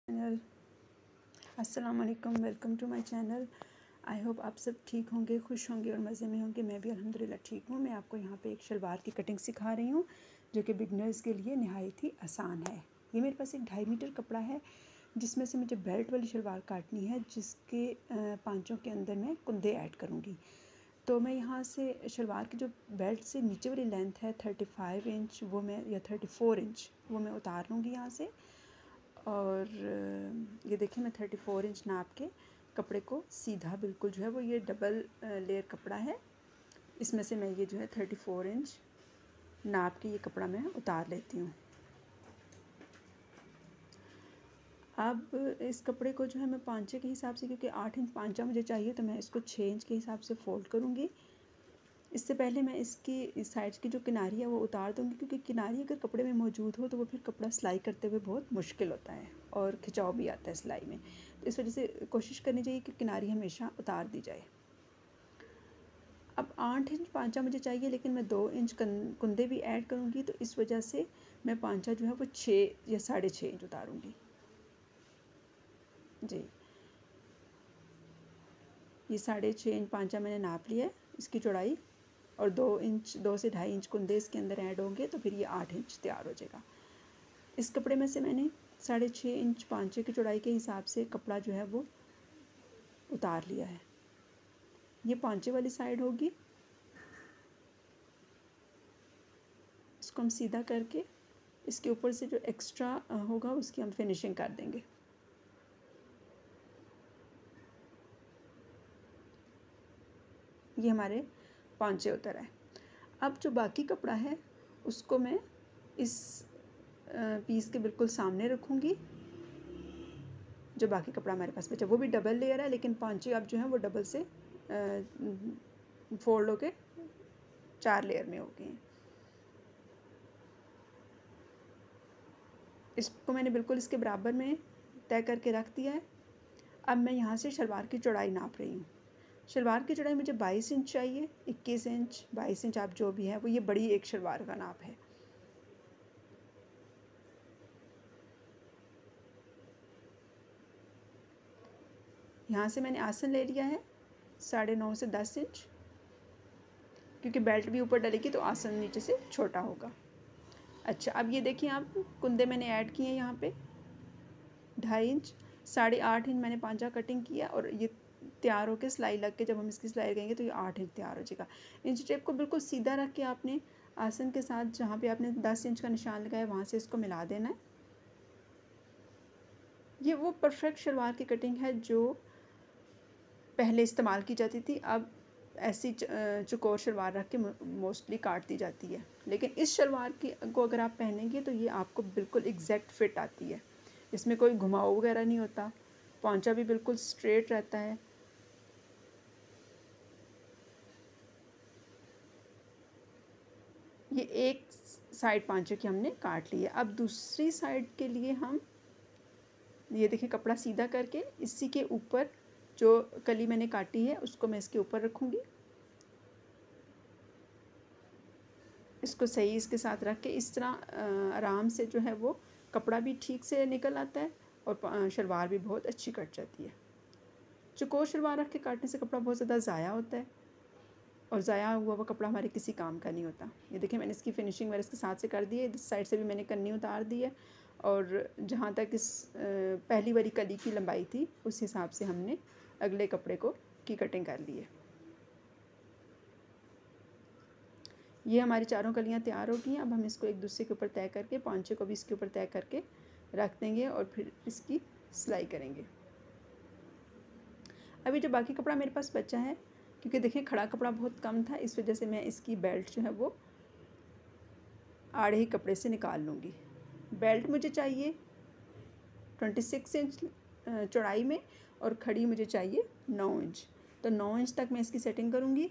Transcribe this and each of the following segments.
Channel. अस्सलाम वालेकुम, welcome to my channel. I hope आप सब ठीक होंगे, खुश होंगे और मज़े में होंगे। मैं भी अल्हम्दुलिल्लाह ठीक हूँ। मैं आपको यहाँ पे एक शलवार की कटिंग सिखा रही हूँ जो कि बिगनर्स के लिए नहायत ही आसान है। ये मेरे पास एक 2.5 मीटर कपड़ा है जिसमें से मुझे बेल्ट वाली शलवार काटनी है, जिसके पांचों के अंदर मैं कुंदे ऐड करूँगी। तो मैं यहाँ से शलवार की जो बेल्ट से नीचे वाली लेंथ है 35 इंच वो मैं, या 34 इंच वो मैं उतार लूँगी यहाँ से। और ये देखिए मैं 34 इंच नाप के कपड़े को सीधा बिल्कुल जो है वो, ये डबल लेयर कपड़ा है, इसमें से मैं ये जो है 34 इंच नाप के ये कपड़ा मैं उतार लेती हूँ। अब इस कपड़े को जो है मैं पांचे के हिसाब से, क्योंकि 8 इंच पांचा मुझे चाहिए, तो मैं इसको 6 इंच के हिसाब से फ़ोल्ड करूँगी। इससे पहले मैं इसकी इस साइड की जो किनारी है वो उतार दूँगी, क्योंकि किनारी अगर कपड़े में मौजूद हो तो वो फिर कपड़ा सिलाई करते हुए बहुत मुश्किल होता है और खिंचाव भी आता है सिलाई में। तो इस वजह से कोशिश करनी चाहिए कि किनारी हमेशा उतार दी जाए। अब 8 इंच पांचा मुझे चाहिए, लेकिन मैं 2 इंच कुंदे भी ऐड करूँगी, तो इस वजह से मैं पांचा जो है वो 6 या 6.5 इंच उतारूँगी जी। ये 6.5 इंच पांचा मैंने नाप लिया है, इसकी चौड़ाई, और 2 से 2.5 इंच कुंदे इसके अंदर ऐड होंगे, तो फिर ये 8 इंच तैयार हो जाएगा। इस कपड़े में से मैंने 6.5 इंच पांचे की चौड़ाई के हिसाब से कपड़ा जो है वो उतार लिया है। ये पांचे वाली साइड होगी, इसको हम सीधा करके इसके ऊपर से जो एक्स्ट्रा होगा उसकी हम फिनिशिंग कर देंगे। ये हमारे पांचे उतर आए। अब जो बाकी कपड़ा है उसको मैं इस पीस के बिल्कुल सामने रखूँगी। जो बाकी कपड़ा हमारे पास बचा वो भी डबल लेयर है, लेकिन पांचे अब जो है वो डबल से फोल्ड होके 4 लेयर में हो गए हैं। इसको मैंने बिल्कुल इसके बराबर में तय करके रख दिया है। अब मैं यहाँ से शलवार की चौड़ाई नाप रही हूँ। शलवार की चौड़ाई मुझे 22 इंच चाहिए, 21 इंच 22 इंच आप जो भी है वो, ये बड़ी एक शलवार का नाप है। यहाँ से मैंने आसन ले लिया है 9.5 से 10 इंच, क्योंकि बेल्ट भी ऊपर डलेगी तो आसन नीचे से छोटा होगा। अच्छा, अब ये देखिए आप, कुंदे मैंने ऐड किए हैं यहाँ पे 2.5 इंच, 8.5 इंच मैंने पांचा कटिंग किया, और ये तैयार होकर सिलाई लग के जब हम इसकी सिलाई लगाएंगे तो ये 8 इंच तैयार हो जाएगा। इंच टेप को बिल्कुल सीधा रख के आपने आसन के साथ जहाँ पे आपने 10 इंच का निशान लगाया वहाँ से इसको मिला देना है। ये वो परफेक्ट शलवार की कटिंग है जो पहले इस्तेमाल की जाती थी। अब ऐसी चौकोर शलवार रख के मोस्टली काट दी जाती है, लेकिन इस शलवार की को अगर आप पहनेंगे तो ये आपको बिल्कुल एग्जैक्ट फिट आती है। इसमें कोई घुमाव वगैरह नहीं होता, पांचा भी बिल्कुल स्ट्रेट रहता है। ये एक साइड पांचे की हमने काट ली है। अब दूसरी साइड के लिए हम ये देखिए कपड़ा सीधा करके इसी के ऊपर जो कली मैंने काटी है उसको मैं इसके ऊपर रखूँगी। इसको सही इसके साथ रख के इस तरह आराम से जो है वो कपड़ा भी ठीक से निकल आता है और शलवार भी बहुत अच्छी कट जाती है। चौकोर शलवार रख के काटने से कपड़ा बहुत ज़्यादा ज़ाया होता है, और ज़ाया हुआ वो कपड़ा हमारे किसी काम का नहीं होता। ये देखिए मैंने इसकी फिनिशिंग मेरे इसके साथ से कर दी है, इस साइड से भी मैंने कन्नी उतार दी है, और जहाँ तक इस पहली वाली कली की लंबाई थी उस हिसाब से हमने अगले कपड़े को की कटिंग कर ली है। ये हमारी चारों कलियाँ तैयार हो गई हैं। अब हम इसको एक दूसरे के ऊपर तय करके पांचे को भी इसके ऊपर तय करके रख देंगे और फिर इसकी सिलाई करेंगे। अभी जो बाकी कपड़ा मेरे पास बचा है, क्योंकि देखें खड़ा कपड़ा बहुत कम था, इस वजह से मैं इसकी बेल्ट जो है वो आड़े ही कपड़े से निकाल लूँगी। बेल्ट मुझे चाहिए 26 इंच चौड़ाई में, और खड़ी मुझे चाहिए 9 इंच। तो 9 इंच तक मैं इसकी सेटिंग करूँगी।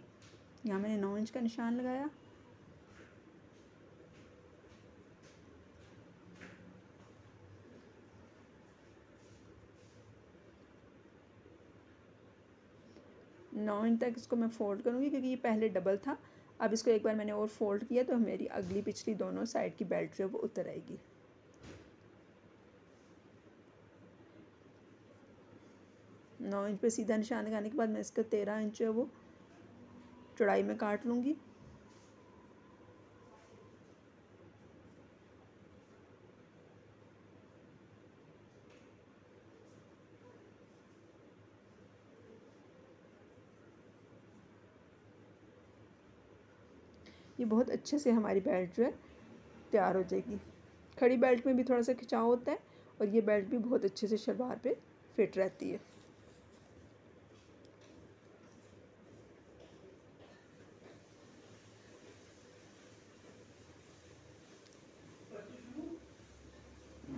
यहाँ मैंने 9 इंच का निशान लगाया। नौ इंच तक इसको मैं फ़ोल्ड करूँगी, क्योंकि ये पहले डबल था। अब इसको एक बार मैंने और फोल्ड किया तो मेरी अगली पिछली दोनों साइड की बेल्ट जो है वो उतर आएगी। 9 इंच पे सीधा निशान लगाने के बाद मैं इसका 13 इंच है वो चौड़ाई में काट लूँगी। ये बहुत अच्छे से हमारी बेल्ट जो है तैयार हो जाएगी। खड़ी बेल्ट में भी थोड़ा सा खिंचाव होता है और ये बेल्ट भी बहुत अच्छे से शलवार पे फिट रहती है।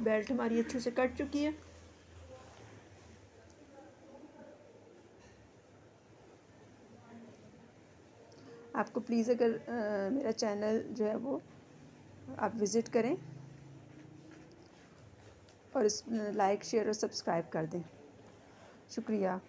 बेल्ट हमारी अच्छे से कट चुकी है। आपको प्लीज़ अगर मेरा चैनल जो है वो आप विज़िट करें और इस लाइक शेयर और सब्सक्राइब कर दें। शुक्रिया।